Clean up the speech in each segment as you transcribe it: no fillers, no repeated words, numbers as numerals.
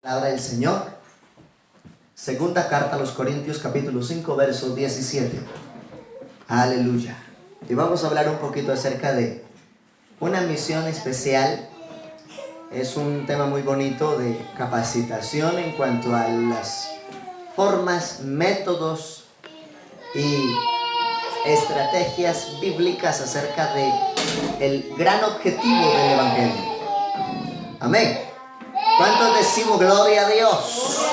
Palabra del Señor. Segunda carta a los Corintios, capítulo 5, verso 17. Aleluya. Y vamos a hablar un poquito acerca de una misión especial. Es un tema muy bonito de capacitación en cuanto a las formas, métodos y estrategias bíblicas acerca de el gran objetivo del Evangelio. Amén. ¿Cuántos decimos gloria a Dios?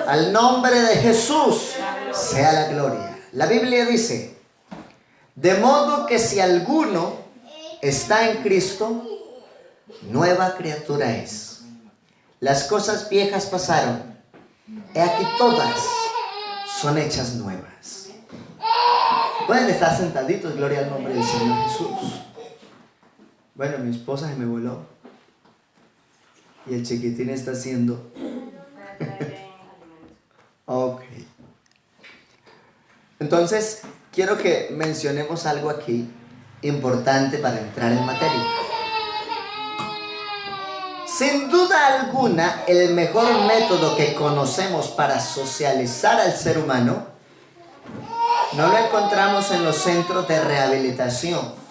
Al nombre de Jesús sea la gloria. La Biblia dice: de modo que si alguno está en Cristo, nueva criatura es. Las cosas viejas pasaron, he aquí todas son hechas nuevas. Pueden estar sentaditos, gloria al nombre del Señor Jesús. Bueno, mi esposa se me voló y el chiquitín está haciendo ok. Entonces, quiero que mencionemos algo aquí importante para entrar en materia. Sin duda alguna, el mejor método que conocemos para socializar al ser humano no lo encontramos en los centros de rehabilitación,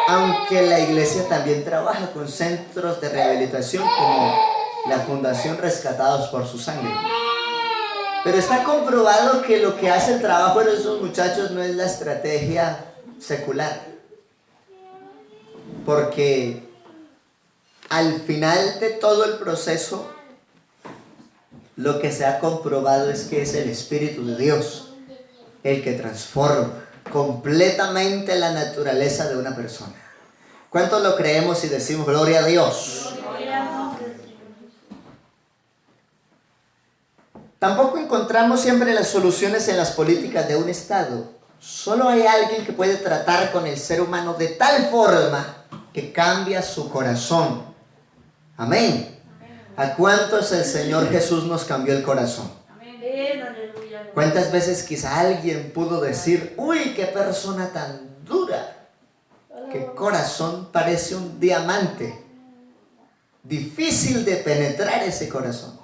aunque la iglesia también trabaja con centros de rehabilitación como la Fundación Rescatados por su Sangre. Pero está comprobado que lo que hace el trabajo de esos muchachos no es la estrategia secular. Porque al final de todo el proceso, lo que se ha comprobado es que es el Espíritu de Dios el que transforma completamente la naturaleza de una persona. ¿Cuántos lo creemos y decimos gloria a Dios? Tampoco encontramos siempre las soluciones en las políticas de un Estado. Solo hay alguien que puede tratar con el ser humano de tal forma que cambia su corazón. Amén. ¿A cuántos el Señor Jesús nos cambió el corazón? ¿Cuántas veces quizá alguien pudo decir: uy, qué persona tan dura, qué corazón, parece un diamante, difícil de penetrar ese corazón?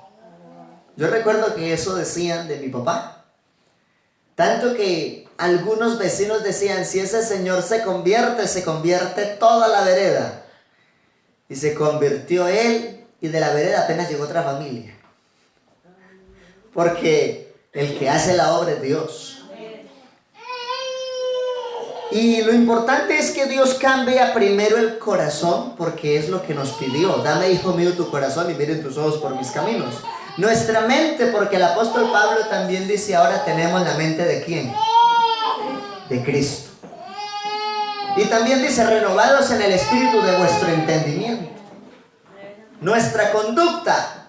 Yo recuerdo que eso decían de mi papá, tanto que algunos vecinos decían: si ese señor se convierte toda la vereda. Y se convirtió él, y de la vereda apenas llegó otra familia, porque el que hace la obra es Dios. Y lo importante es que Dios cambia primero el corazón, porque es lo que nos pidió. Dame, hijo mío, tu corazón y miren tus ojos por mis caminos. Nuestra mente, porque el apóstol Pablo también dice: ahora tenemos la mente ¿de quién? De Cristo. Y también dice: renovados en el espíritu de vuestro entendimiento. Nuestra conducta.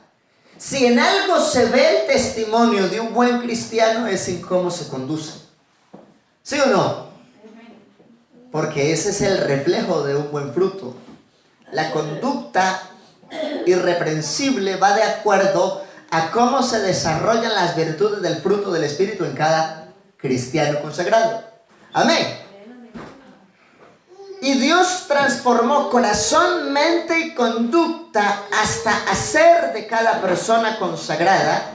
Si en algo se ve el testimonio de un buen cristiano, es en cómo se conduce. ¿Sí o no? Porque ese es el reflejo de un buen fruto. La conducta irreprensible va de acuerdo a cómo se desarrollan las virtudes del fruto del Espíritu en cada cristiano consagrado. Amén. Y Dios transformó corazón, mente y conducta hasta hacer de cada persona consagrada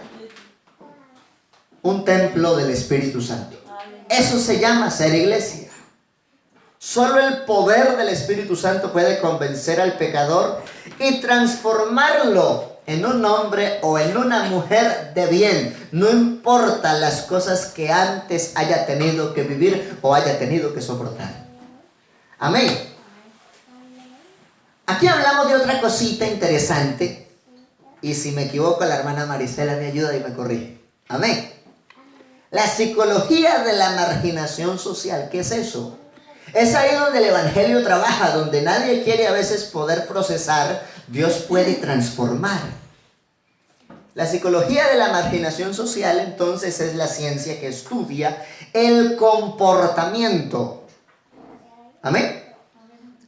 un templo del Espíritu Santo. Eso se llama ser iglesia. Solo el poder del Espíritu Santo puede convencer al pecador y transformarlo en un hombre o en una mujer de bien. No importa las cosas que antes haya tenido que vivir o haya tenido que soportar. Amén. Aquí hablamos de otra cosita interesante. Y si me equivoco, la hermana Marisela me ayuda y me corrige. Amén. La psicología de la marginación social. ¿Qué es eso? Es ahí donde el Evangelio trabaja, donde nadie quiere a veces poder procesar. Dios puede transformar. La psicología de la marginación social, entonces, es la ciencia que estudia el comportamiento. Amén.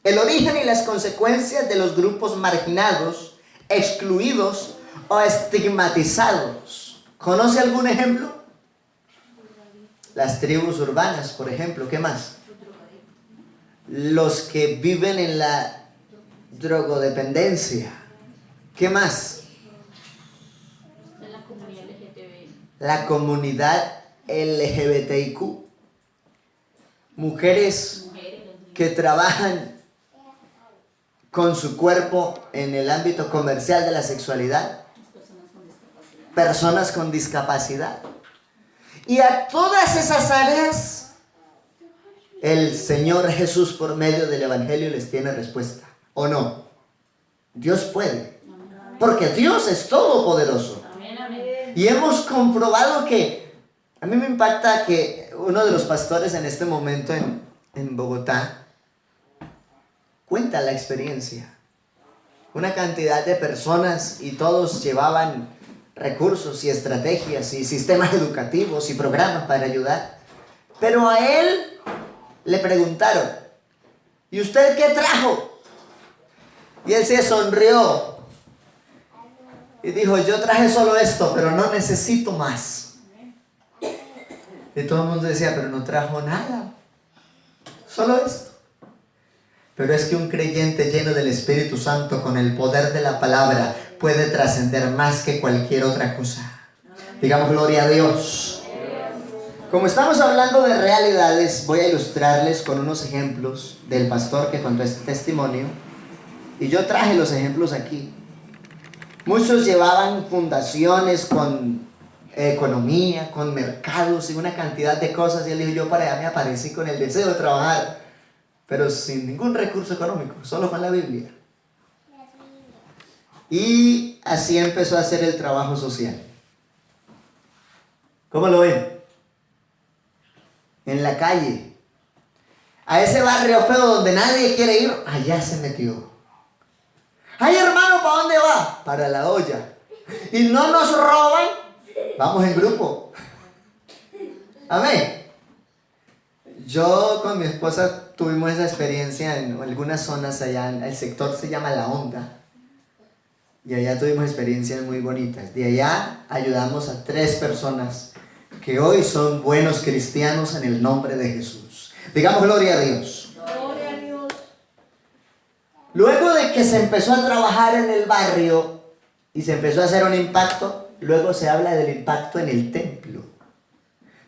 El origen y las consecuencias de los grupos marginados, excluidos o estigmatizados. ¿Conoce algún ejemplo? Las tribus urbanas, por ejemplo. ¿Qué más? Los que viven en la drogodependencia. ¿Qué más? comunidad LGTB. La comunidad LGBTIQ. Mujeres que trabajan con su cuerpo en el ámbito comercial de la sexualidad. Personas con discapacidad. Y a todas esas áreas, el Señor Jesús por medio del Evangelio les tiene respuesta. ¿O no? Dios puede. Porque Dios es todopoderoso. Y hemos comprobado que, a mí me impacta que uno de los pastores en este momento en Bogotá cuenta la experiencia. Una cantidad de personas y todos llevaban recursos y estrategias y sistemas educativos y programas para ayudar. Pero a él le preguntaron, ¿y usted qué trajo? Y él se sonrió y dijo, yo traje solo esto, pero no necesito más. Y todo el mundo decía, pero no trajo nada, solo esto. Pero es que un creyente lleno del Espíritu Santo con el poder de la palabra puede trascender más que cualquier otra cosa. Digamos gloria a Dios. Como estamos hablando de realidades, voy a ilustrarles con unos ejemplos del pastor que contó este testimonio. Y yo traje los ejemplos aquí. Muchos llevaban fundaciones con economía, con mercados y una cantidad de cosas. Y él dijo, yo para allá me aparecí con el deseo de trabajar, pero sin ningún recurso económico, solo con la Biblia. Y así empezó a hacer el trabajo social. ¿Cómo lo ven? En la calle. A ese barrio feo donde nadie quiere ir, allá se metió. Ay, hermano, ¿para dónde va? Para la olla. Y no nos roban, vamos en grupo. Amén. Yo con mi esposa tuvimos esa experiencia en algunas zonas allá, el sector se llama La Honda. Y allá tuvimos experiencias muy bonitas. De allá ayudamos a 3 personas que hoy son buenos cristianos en el nombre de Jesús. Digamos gloria a Dios. Gloria a Dios. Luego de que se empezó a trabajar en el barrio y se empezó a hacer un impacto, luego se habla del impacto en el templo.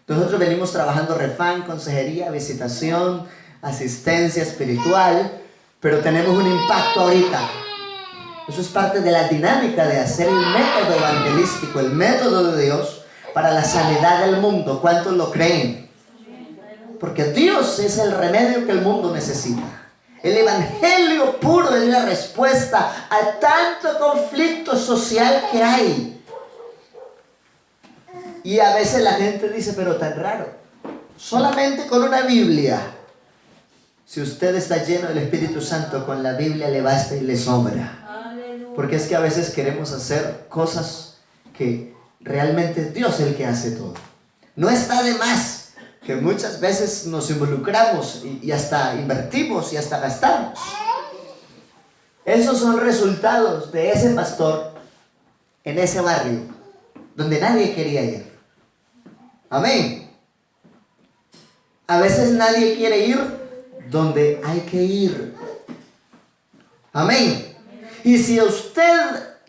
Nosotros venimos trabajando refán, consejería, visitación, asistencia espiritual, pero tenemos un impacto ahorita. Eso es parte de la dinámica de hacer el método evangelístico, el método de Dios para la sanidad del mundo. ¿Cuántos lo creen? Porque Dios es el remedio que el mundo necesita. El evangelio puro es la respuesta a tanto conflicto social que hay. Y a veces la gente dice, pero tan raro, solamente con una Biblia. Si usted está lleno del Espíritu Santo, con la Biblia le basta y le sobra. Porque es que a veces queremos hacer cosas que realmente es Dios el que hace todo. No está de más que muchas veces nos involucramos y hasta invertimos y hasta gastamos. Esos son resultados de ese pastor en ese barrio donde nadie quería ir. Amén. A veces nadie quiere ir donde hay que ir. Amén. Y si usted,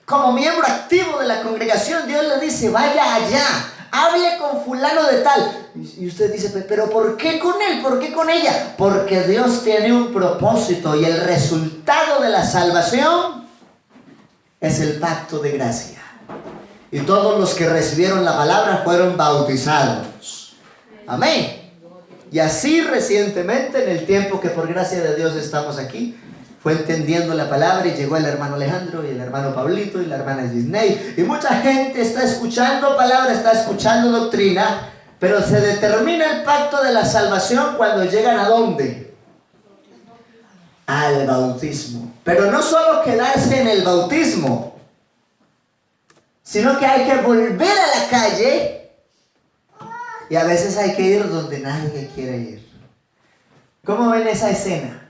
como miembro activo de la congregación, Dios le dice, vaya allá, hable con fulano de tal. Y usted dice, pero ¿por qué con él? ¿Por qué con ella? Porque Dios tiene un propósito y el resultado de la salvación es el pacto de gracia. Y todos los que recibieron la palabra fueron bautizados. Amén. Y así recientemente, en el tiempo que por gracia de Dios estamos aquí, fue entendiendo la palabra y llegó el hermano Alejandro y el hermano Pablito y la hermana Gisney. Y mucha gente está escuchando palabra, está escuchando doctrina, pero se determina el pacto de la salvación cuando llegan ¿a dónde? Al bautismo. Pero no solo quedarse en el bautismo, sino que hay que volver a la calle y a veces hay que ir donde nadie quiere ir. ¿Cómo ven esa escena?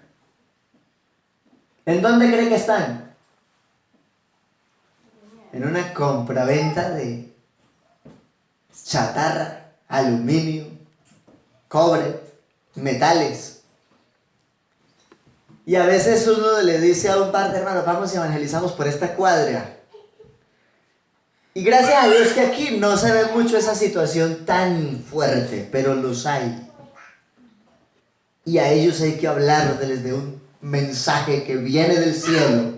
¿En dónde creen que están? En una compraventa de chatarra, aluminio, cobre, metales. Y a veces uno le dice a un par de hermanos, vamos y evangelizamos por esta cuadra. Y gracias a Dios que aquí no se ve mucho esa situación tan fuerte, pero los hay. Y a ellos hay que hablarles de un mensaje que viene del cielo.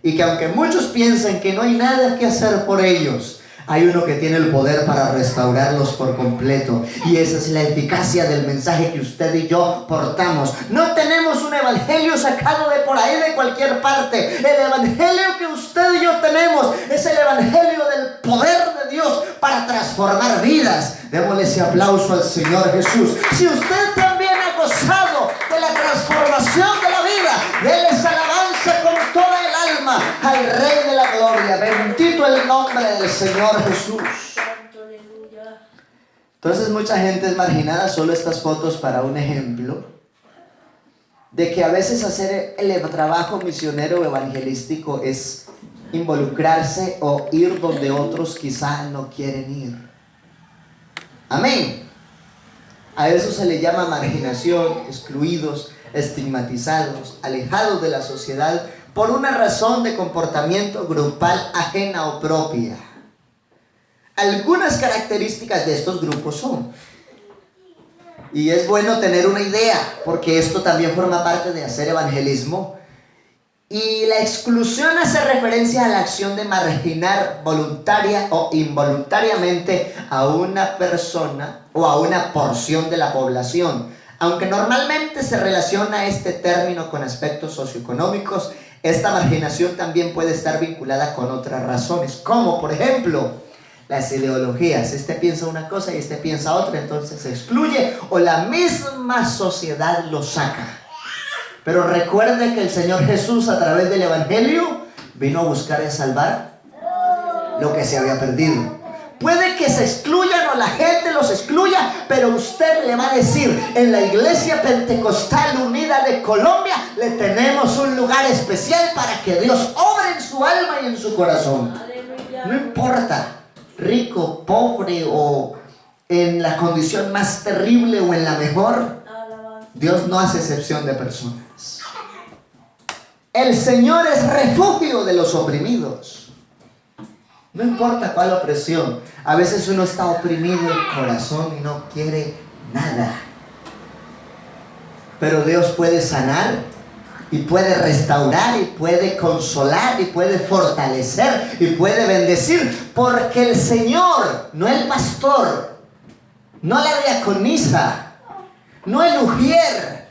Y que aunque muchos piensen que no hay nada que hacer por ellos, hay uno que tiene el poder para restaurarlos por completo. Y esa es la eficacia del mensaje que usted y yo portamos. No tenemos un evangelio sacado de por ahí, de cualquier parte. El evangelio que usted y yo tenemos es el evangelio del poder de Dios para transformar vidas. Démosle ese aplauso al Señor Jesús. Si usted también ha gozado de la transformación de la vida, déles alabanza con toda el alma al Rey de la Gloria. Bendito el nombre del Señor Jesús. Entonces mucha gente es marginada. Solo estas fotos para un ejemplo de que a veces hacer el trabajo misionero o evangelístico es involucrarse o ir donde otros quizá no quieren ir. Amén. A eso se le llama marginación, excluidos, estigmatizados, alejados de la sociedad por una razón de comportamiento grupal ajena o propia. Algunas características de estos grupos son, y es bueno tener una idea, porque esto también forma parte de hacer evangelismo, y la exclusión hace referencia a la acción de marginar voluntaria o involuntariamente a una persona o a una porción de la población. Aunque normalmente se relaciona este término con aspectos socioeconómicos, esta marginación también puede estar vinculada con otras razones, como por ejemplo las ideologías. Este piensa una cosa y este piensa otra, entonces se excluye o la misma sociedad lo saca. Pero recuerde que el Señor Jesús a través del Evangelio vino a buscar y salvar lo que se había perdido. Puede que se excluyan o la gente los excluya, pero usted le va a decir: en la Iglesia Pentecostal Unida de Colombia le tenemos un lugar especial para que Dios obre en su alma y en su corazón. No importa, rico, pobre o en la condición más terrible o en la mejor, Dios no hace excepción de personas. El Señor es refugio de los oprimidos. No importa cuál opresión. A veces uno está oprimido el corazón y no quiere nada. Pero Dios puede sanar y puede restaurar y puede consolar y puede fortalecer y puede bendecir. Porque el Señor, no el pastor, no la diaconisa, no el ujier,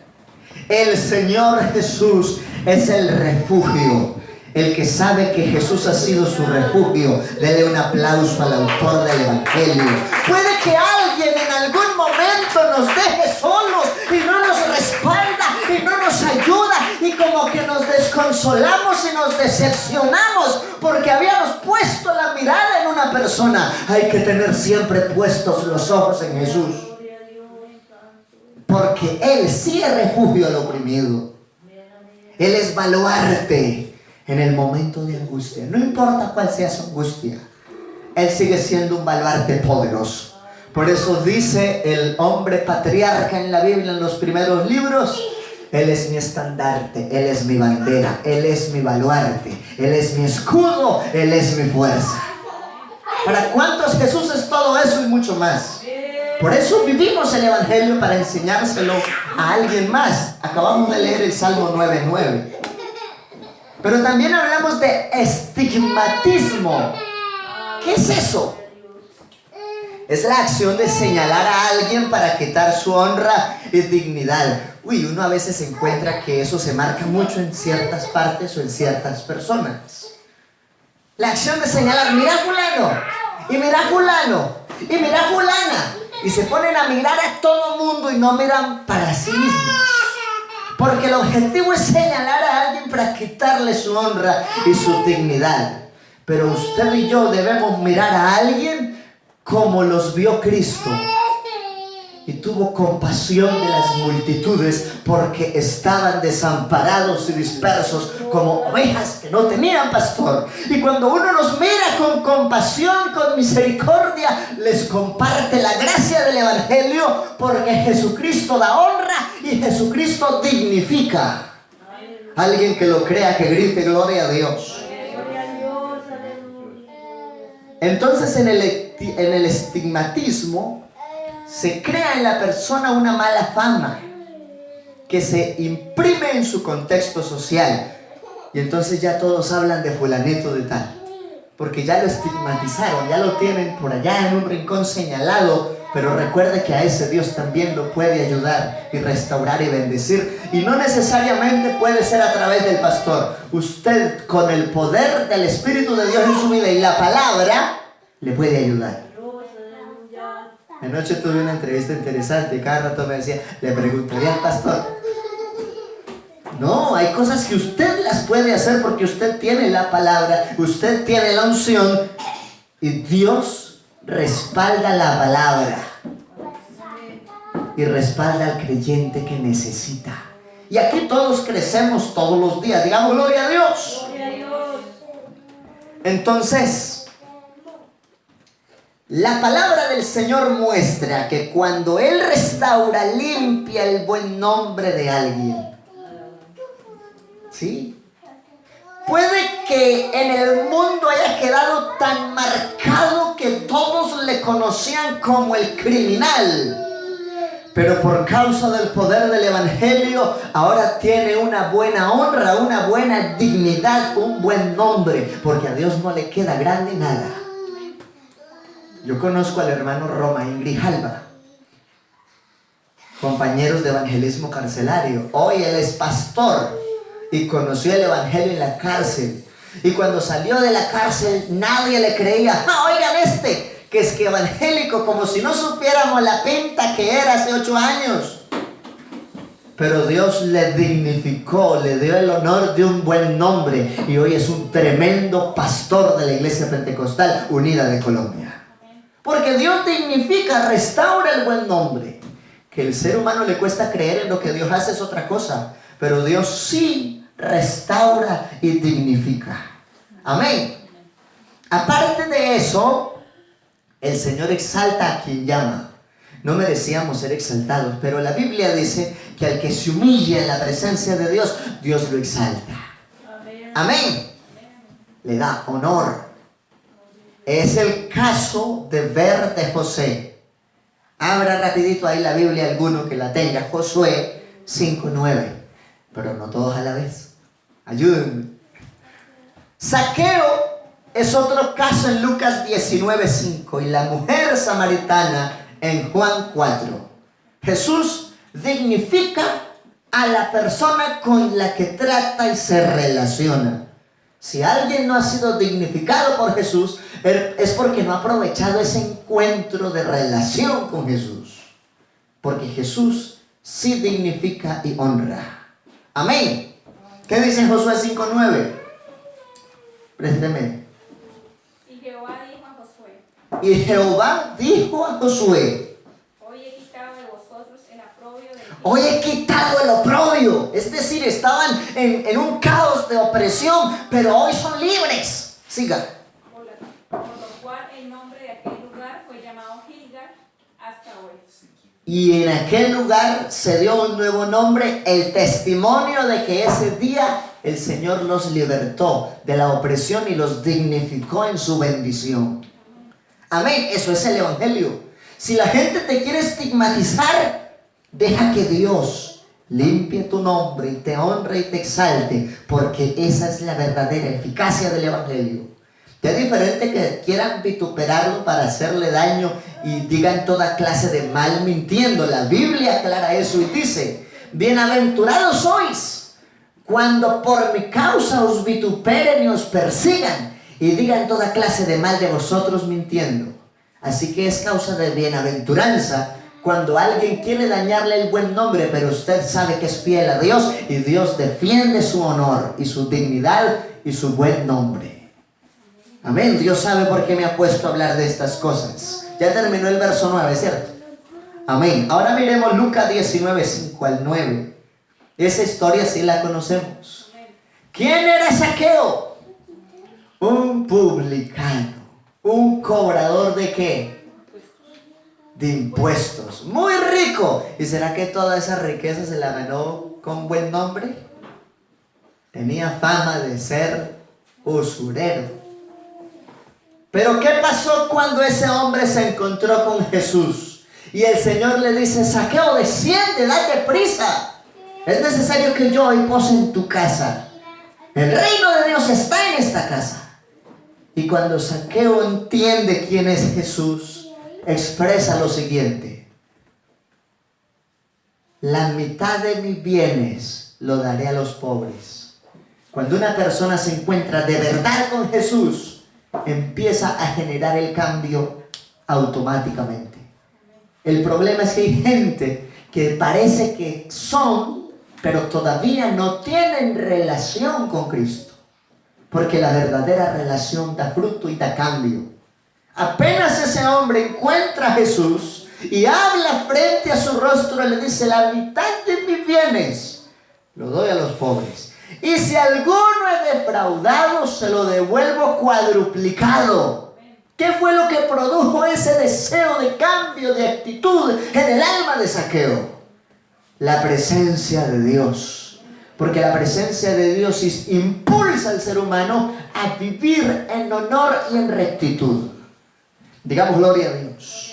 el Señor Jesús es el refugio. El que sabe que Jesús ha sido su refugio, dele un aplauso al autor del Evangelio. Puede que alguien en algún momento nos deje solos y no nos respalda y no nos ayuda, y como que nos desconsolamos y nos decepcionamos porque habíamos puesto la mirada en una persona. Hay que tener siempre puestos los ojos en Jesús, porque Él sí es refugio al oprimido. Él es baluarte en el momento de angustia. No importa cuál sea su angustia, Él sigue siendo un baluarte poderoso. Por eso dice el hombre patriarca en la Biblia, en los primeros libros: Él es mi estandarte, Él es mi bandera, Él es mi baluarte, Él es mi escudo, Él es mi fuerza. ¿Para cuántos Jesús es todo eso y mucho más? Por eso vivimos el Evangelio, para enseñárselo a alguien más. Acabamos de leer el Salmo 9:9. Pero también hablamos de estigmatismo. ¿Qué es eso? Es la acción de señalar a alguien para quitar su honra y dignidad. Uno a veces encuentra que eso se marca mucho en ciertas partes o en ciertas personas. La acción de señalar: mira fulano, y mira fulano, y mira fulana. Y se ponen a mirar a todo mundo y no miran para sí mismos. Porque el objetivo es señalar a alguien para quitarle su honra y su dignidad. Pero usted y yo debemos mirar a alguien como los vio Cristo. Y tuvo compasión de las multitudes porque estaban desamparados y dispersos como ovejas que no tenían pastor. Y cuando uno los mira con compasión, con misericordia, les comparte la gracia del Evangelio, porque Jesucristo da honra y Jesucristo dignifica. Alguien que lo crea, que grite gloria a Dios. Entonces en el estigmatismo se crea en la persona una mala fama que se imprime en su contexto social. Y entonces ya todos hablan de fulanito de tal, porque ya lo estigmatizaron, ya lo tienen por allá en un rincón señalado. Pero recuerde que a ese Dios también lo puede ayudar y restaurar y bendecir. Y no necesariamente puede ser a través del pastor. Usted, con el poder del Espíritu de Dios en su vida y la palabra, le puede ayudar. Anoche tuve una entrevista interesante y cada rato me decía, le preguntaría al pastor. No, hay cosas que usted las puede hacer porque usted tiene la palabra, usted tiene la unción y Dios respalda la palabra y respalda al creyente que necesita. Y aquí todos crecemos todos los días, digamos gloria a Dios. Entonces, la palabra del Señor muestra que cuando Él restaura, limpia el buen nombre de alguien. ¿Sí? Puede que en el mundo haya quedado tan marcado que todos le conocían como el criminal. Pero por causa del poder del Evangelio, ahora tiene una buena honra, una buena dignidad, un buen nombre. Porque a Dios no le queda grande nada. Yo conozco al hermano Romain Grijalva, compañeros de evangelismo carcelario. Hoy él es pastor. Y conoció el evangelio en la cárcel. Y cuando salió de la cárcel, nadie le creía. Oigan que es que evangélico, como si no supiéramos la pinta que era hace 8 años. Pero Dios le dignificó, le dio el honor de un buen nombre. Y hoy es un tremendo pastor de la Iglesia Pentecostal Unida de Colombia. Porque Dios dignifica, restaura el buen nombre. Que el ser humano le cuesta creer en lo que Dios hace es otra cosa. Pero Dios sí restaura y dignifica. Amén. Aparte de eso, el Señor exalta a quien llama. No merecíamos ser exaltados, pero la Biblia dice que al que se humilla en la presencia de Dios, Dios lo exalta. Amén. Le da honor. Es el caso de ver de José. Abra rapidito ahí la Biblia, alguno que la tenga. Josué 5:9. Pero no todos a la vez. Ayúdenme. Zaqueo es otro caso en Lucas 19:5 y la mujer samaritana en Juan 4. Jesús dignifica a la persona con la que trata y se relaciona. Si alguien no ha sido dignificado por Jesús, es porque no ha aprovechado ese encuentro de relación con Jesús. Porque Jesús sí dignifica y honra. Amén. ¿Qué dice Josué 5:9? Présteme. Y Jehová dijo a Josué: Y Jehová dijo a Josué: Hoy he quitado de vosotros el oprobio del Egipto. Hoy he quitado el oprobio. Es decir, estaban en un caos de opresión, pero hoy son libres. Siga. Por lo cual el nombre de aquel lugar fue llamado Gilgal hasta hoy. Y en aquel lugar se dio un nuevo nombre, el testimonio de que ese día el Señor los libertó de la opresión y los dignificó en su bendición. Amén, eso es el Evangelio. Si la gente te quiere estigmatizar, deja que Dios limpie tu nombre y te honre y te exalte, porque esa es la verdadera eficacia del Evangelio. Es diferente que quieran vituperarlo para hacerle daño y digan toda clase de mal mintiendo. La Biblia aclara eso y dice: bienaventurados sois cuando por mi causa os vituperen y os persigan y digan toda clase de mal de vosotros mintiendo. Así que es causa de bienaventuranza cuando alguien quiere dañarle el buen nombre, pero usted sabe que es fiel a Dios y Dios defiende su honor y su dignidad y su buen nombre. Amén. Dios sabe por qué me ha puesto a hablar de estas cosas. Ya terminó el verso 9, ¿cierto? Amén. Ahora miremos Lucas 19:5 al 9. Esa historia sí la conocemos. ¿Quién era Zaqueo? Un publicano. Un cobrador ¿de qué? De impuestos. Muy rico. ¿Y será que toda esa riqueza se la ganó con buen nombre? Tenía fama de ser usurero. Pero ¿qué pasó cuando ese hombre se encontró con Jesús? Y el Señor le dice: Zaqueo, desciende, date prisa. Es necesario que yo hoy pose en tu casa. El reino de Dios está en esta casa. Y cuando Zaqueo entiende quién es Jesús, expresa lo siguiente: la mitad de mis bienes lo daré a los pobres. Cuando una persona se encuentra de verdad con Jesús, empieza a generar el cambio automáticamente. El problema es que hay gente que parece que son, pero todavía no tienen relación con Cristo. Porque la verdadera relación da fruto y da cambio. Apenas ese hombre encuentra a Jesús y habla frente a su rostro, le dice: la mitad de mis bienes lo doy a los pobres. Y si alguno he defraudado, se lo devuelvo cuadruplicado. ¿Qué fue lo que produjo ese deseo de cambio de actitud en el alma de Zaqueo? La presencia de Dios. Porque la presencia de Dios impulsa al ser humano a vivir en honor y en rectitud. Digamos gloria a Dios.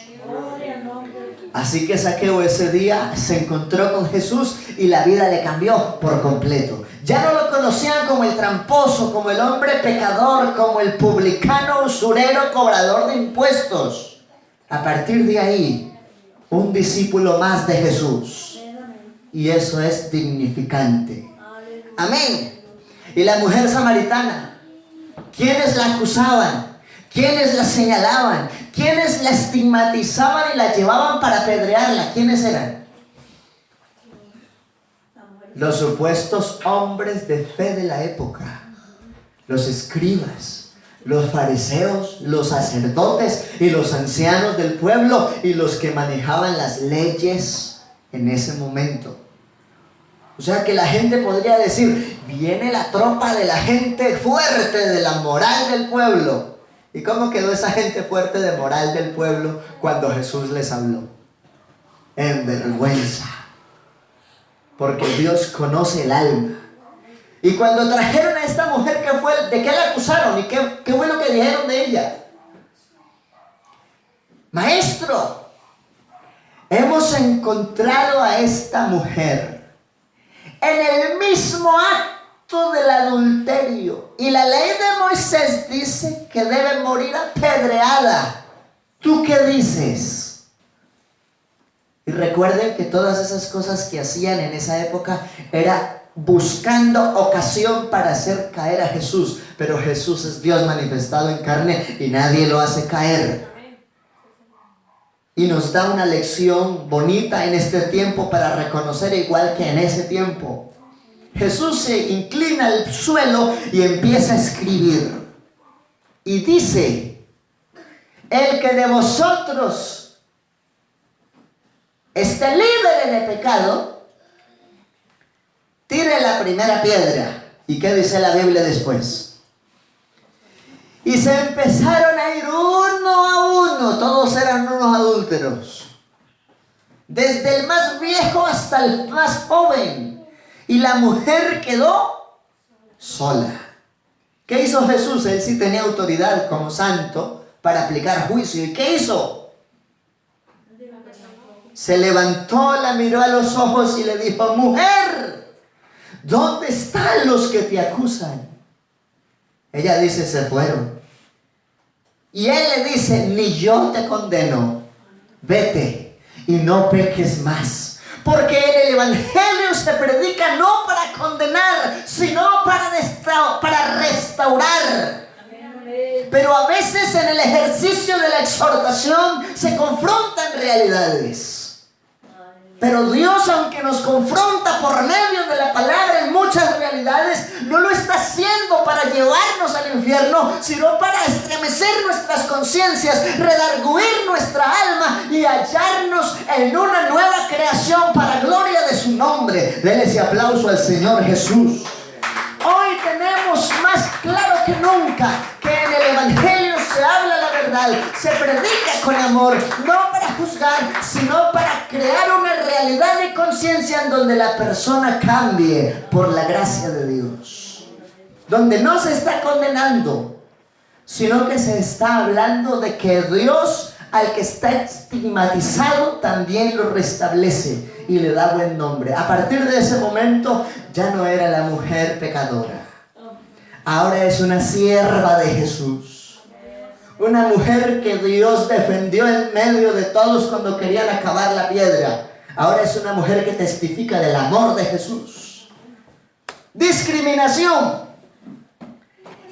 Así que Zaqueo ese día se encontró con Jesús y la vida le cambió por completo. Ya no lo conocían como el tramposo, como el hombre pecador, como el publicano, usurero, cobrador de impuestos. A partir de ahí, un discípulo más de Jesús. Y eso es dignificante. Amén. Y la mujer samaritana, ¿quiénes la acusaban? ¿Quiénes la señalaban? ¿Quiénes la estigmatizaban y la llevaban para apedrearla? ¿Quiénes eran? Los supuestos hombres de fe de la época. Los escribas, los fariseos, los sacerdotes y los ancianos del pueblo y los que manejaban las leyes en ese momento. O sea que la gente podría decir: viene la tropa de la gente fuerte, de la moral del pueblo. ¿Y cómo quedó esa gente fuerte de moral del pueblo cuando Jesús les habló? En vergüenza. Porque Dios conoce el alma. Y cuando trajeron a esta mujer, ¿de qué la acusaron? ¿Y qué fue lo que dijeron de ella? Maestro, hemos encontrado a esta mujer en el mismo acto del adulterio. Y la ley de Moisés dice que debe morir apedreada. ¿Tú qué dices? Y recuerden que todas esas cosas que hacían en esa época era buscando ocasión para hacer caer a Jesús. Pero Jesús es Dios manifestado en carne y nadie lo hace caer. Y nos da una lección bonita en este tiempo para reconocer, igual que en ese tiempo, Jesús se inclina al suelo y empieza a escribir. Y dice: el que de vosotros esté libre de pecado, tire la primera piedra. ¿Y qué dice la Biblia después? Y se empezaron a ir uno a uno. Todos eran unos adúlteros, desde el más viejo hasta el más joven. Y la mujer quedó sola. ¿Qué hizo Jesús? Él sí tenía autoridad como santo para aplicar juicio. ¿Y qué hizo? Se levantó, la miró a los ojos y le dijo: mujer, ¿dónde están los que te acusan? Ella dice: se fueron. Y él le dice: ni yo te condeno, vete y no peques más. Porque en el Evangelio se predica no para condenar, sino para restaurar. Pero a veces en el ejercicio de la exhortación se confrontan realidades. Pero Dios, aunque nos confronta por medio de la palabra en muchas realidades, no lo está haciendo para llevarnos al infierno, sino para estremecer nuestras conciencias, redarguir nuestra alma y hallarnos en una nueva creación para gloria de su nombre. Denle ese aplauso al Señor Jesús. Hoy tenemos más claro que nunca que en el Evangelio se habla la verdad, se predica con amor, no para juzgar, sino para crear una realidad de conciencia en donde la persona cambie por la gracia de Dios. Donde no se está condenando, sino que se está hablando de que Dios al que está estigmatizado también lo restablece y le da buen nombre. A partir de ese momento ya no era la mujer pecadora. Ahora es una sierva de Jesús. Una mujer que Dios defendió en medio de todos cuando querían acabar la piedra. Ahora es una mujer que testifica del amor de Jesús. Discriminación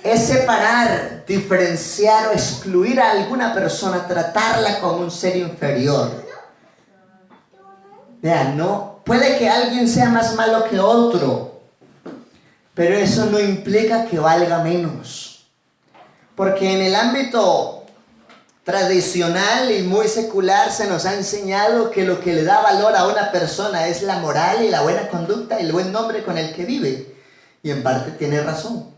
es separar, diferenciar o excluir a alguna persona, tratarla como un ser inferior. Vean, no, puede que alguien sea más malo que otro, pero eso no implica que valga menos. Porque en el ámbito tradicional y muy secular se nos ha enseñado que lo que le da valor a una persona es la moral y la buena conducta y el buen nombre con el que vive. Y en parte tiene razón.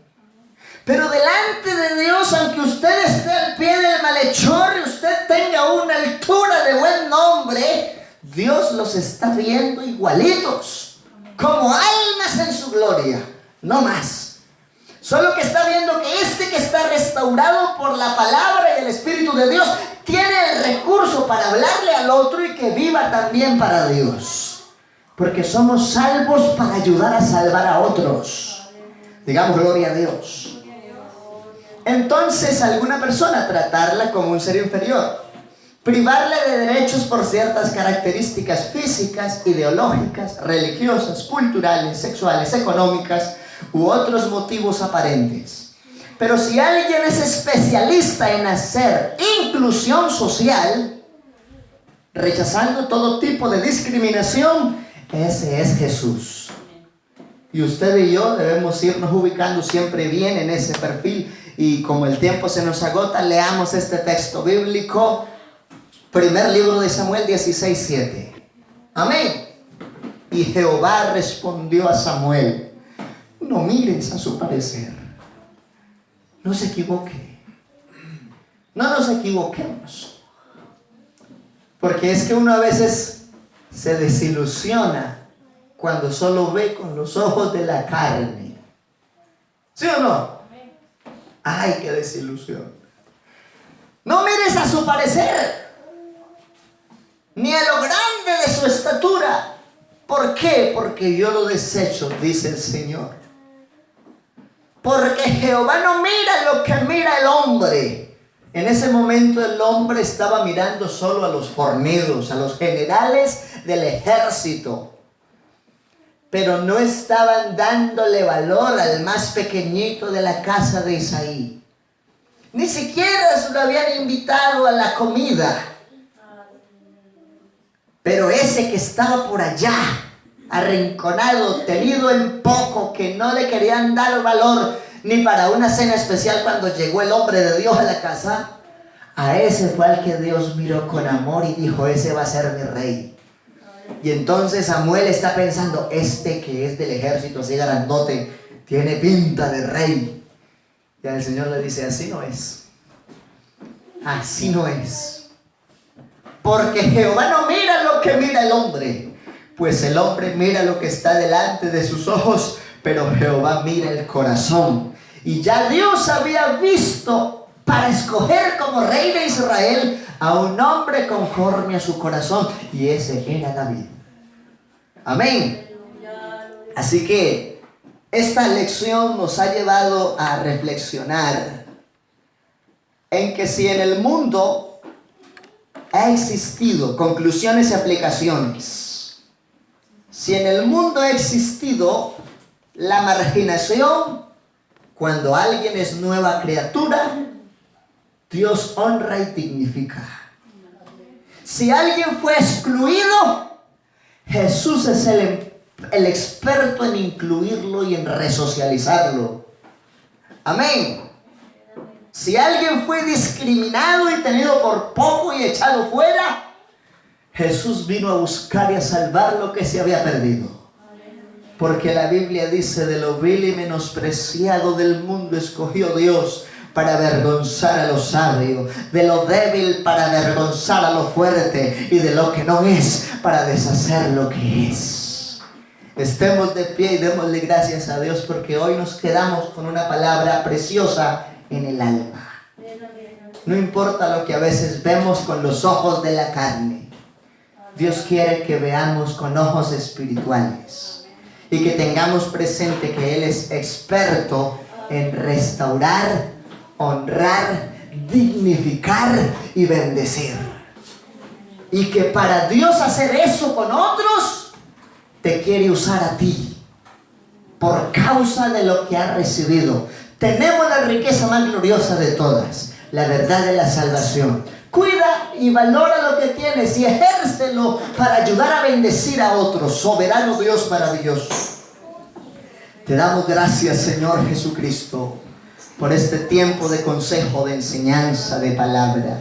Pero delante de Dios, aunque usted esté al pie del malhechor y usted tenga una altura de buen nombre, Dios los está viendo igualitos, como almas en su gloria, no más. Solo que está viendo que este que está restaurado por la palabra y el Espíritu de Dios tiene el recurso para hablarle al otro y que viva también para Dios. Porque somos salvos para ayudar a salvar a otros. Digamos gloria a Dios. Entonces, alguna persona tratarla como un ser inferior, privarle de derechos por ciertas características físicas, ideológicas, religiosas, culturales, sexuales, económicas u otros motivos aparentes. Pero si alguien es especialista en hacer inclusión social, rechazando todo tipo de discriminación, ese es Jesús. Y usted y yo debemos irnos ubicando siempre bien en ese perfil. Y como el tiempo se nos agota, leamos este texto bíblico. Primer libro de Samuel 16:7. Amén. Y Jehová respondió a Samuel: no mires a su parecer. No se equivoque. No nos equivoquemos. Porque es que uno a veces se desilusiona cuando solo ve con los ojos de la carne. ¿Sí o no? ¡Ay, qué desilusión! No mires a su parecer, ni a lo grande de su estatura. ¿Por qué? Porque yo lo desecho, dice el Señor. Porque Jehová no mira lo que mira el hombre. En ese momento el hombre estaba mirando solo a los fornidos, a los generales del ejército. Pero no estaban dándole valor al más pequeñito de la casa de Isaí. Ni siquiera se lo habían invitado a la comida. Pero ese que estaba por allá, arrinconado, tenido en poco, que no le querían dar valor ni para una cena especial cuando llegó el hombre de Dios a la casa, a ese fue al que Dios miró con amor y dijo: ese va a ser mi rey. Y entonces Samuel está pensando: este que es del ejército así grandote, tiene pinta de rey. Y el Señor le dice: así no es. Así no es. Porque Jehová no mira lo que mira el hombre, pues el hombre mira lo que está delante de sus ojos, pero Jehová mira el corazón. Y ya Dios había visto para escoger como rey de Israel a un hombre conforme a su corazón, y ese era David. Amén. Así que esta lección nos ha llevado a reflexionar en que si en el mundo ha existido, conclusiones y aplicaciones, si en el mundo ha existido la marginación, cuando alguien es nueva criatura, Dios honra y dignifica. Si alguien fue excluido, Jesús es el experto en incluirlo y en resocializarlo. Amén. Si alguien fue discriminado y tenido por poco y echado fuera, Jesús vino a buscar y a salvar lo que se había perdido. Porque la Biblia dice: de lo vil y menospreciado del mundo escogió Dios para avergonzar a lo sabio, de lo débil para avergonzar a lo fuerte, y de lo que no es para deshacer lo que es. Estemos de pie y démosle gracias a Dios, porque hoy nos quedamos con una palabra preciosa en el alma. No importa lo que a veces vemos con los ojos de la carne. Dios quiere que veamos con ojos espirituales y que tengamos presente que Él es experto en restaurar, honrar, dignificar y bendecir. Y que para Dios hacer eso con otros, te quiere usar a ti por causa de lo que has recibido. Tenemos la riqueza más gloriosa de todas, la verdad de la salvación. Cuida y valora lo que tienes y ejércelo para ayudar a bendecir a otros. Soberano Dios maravilloso. Te damos gracias, Señor Jesucristo, por este tiempo de consejo, de enseñanza, de palabra.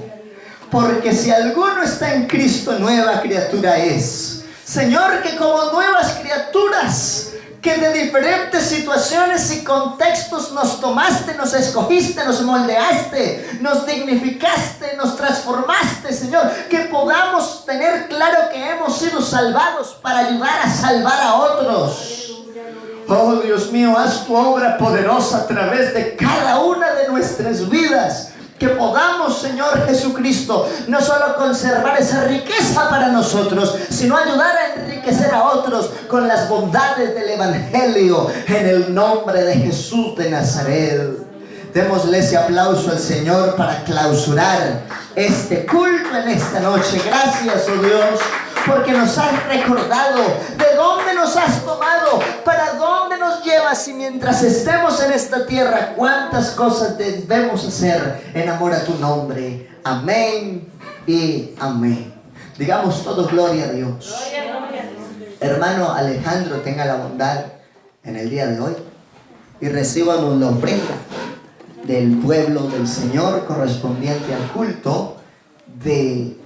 Porque si alguno está en Cristo, nueva criatura es. Señor, que como nuevas criaturas, que de diferentes situaciones y contextos nos tomaste, nos escogiste, nos moldeaste, nos dignificaste, nos transformaste, Señor, que podamos tener claro que hemos sido salvados para ayudar a salvar a otros. Oh Dios mío, haz tu obra poderosa a través de cada una de nuestras vidas. Que podamos, Señor Jesucristo, no solo conservar esa riqueza para nosotros, sino ayudar a enriquecer a otros con las bondades del Evangelio, en el nombre de Jesús de Nazaret. Démosle ese aplauso al Señor para clausurar este culto en esta noche. Gracias, oh Dios, porque nos has recordado de dónde nos has tomado, para dónde nos llevas, y mientras estemos en esta tierra, cuántas cosas debemos hacer en amor a tu nombre. Amén y amén. Digamos todo gloria a Dios. Hermano Alejandro, tenga la bondad en el día de hoy y recíbanos la ofrenda del pueblo del Señor correspondiente al culto de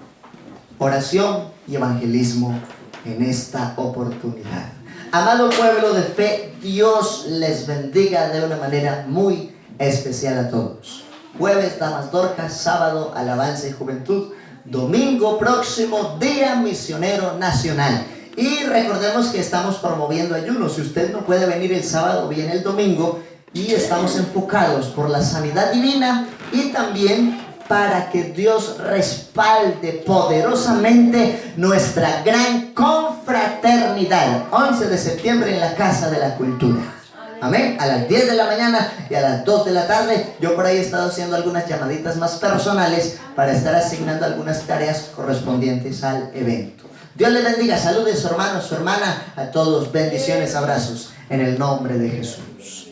oración y evangelismo en esta oportunidad. Amado pueblo de fe, Dios les bendiga de una manera muy especial a todos. Jueves, damas dorcas; sábado, alabanza y juventud; domingo próximo, Día Misionero Nacional. Y recordemos que estamos promoviendo ayuno. Si usted no puede venir el sábado, viene el domingo, y estamos enfocados por la sanidad divina y también para que Dios respalde poderosamente nuestra gran confraternidad. 11 de septiembre en la Casa de la Cultura. Amén. A las 10 de la mañana y a las 2 de la tarde. Yo por ahí he estado haciendo algunas llamaditas más personales para estar asignando algunas tareas correspondientes al evento. Dios les bendiga. Saludes, su hermano, su hermana. A todos bendiciones, abrazos en el nombre de Jesús.